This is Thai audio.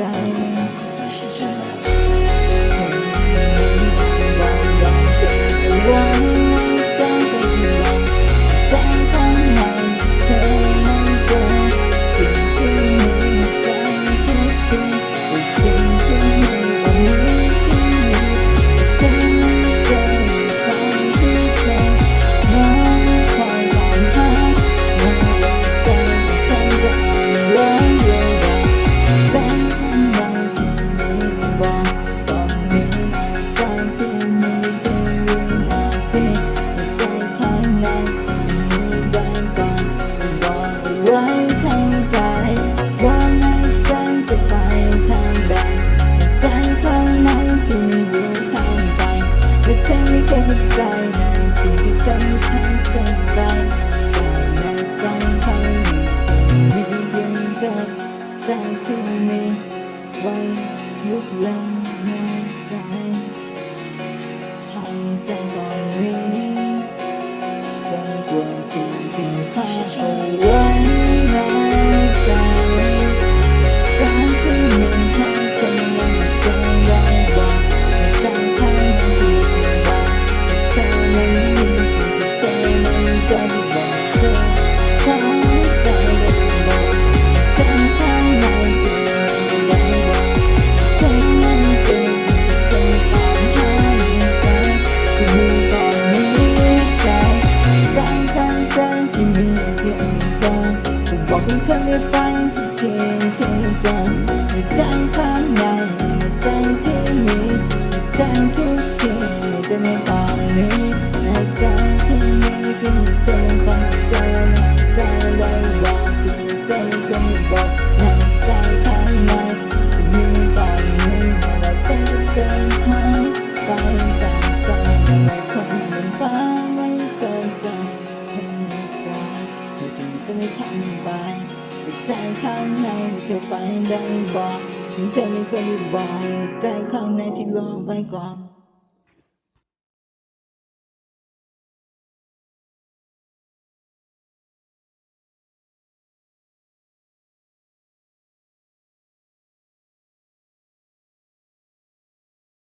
ใจไม่ใช่ฉันไว้ทั้งใจว่าไม่จำจะไปทางใดใจข้างในที่มีอยู่ทางไปแต่ฉันไม่เคยเข้าใจในสิ่งที่ฉันทำเสร็จไปแต่ในใจข้างในที่มีเพียงเธอใจที่มีไว้ลุกลามในใจให้ใจก่อนนี้จนกว่าสิ่งที่เขาเอาไว้บอกให้เธอได้ไปทุกทีที่เจอในใจข้างในในใจที่มีในใจทุกทีในใจในตอนนี้ในใจที่มีเพียงเธอฟังใจในใจเลยบอกที่เธอคงบอกในใจข้างในที่มีตอนนี้ว่าฉันจะเจอหายไปจากใจในคงเหมือนฟ้าไม่เคยเจอเห็นใจที่สิ่งที่ฉันได้ทำไปใจข้างในเธอไปได้บอกถึงเธอไม่เคยได้บอกใจข้างในที่ลองไปก่อน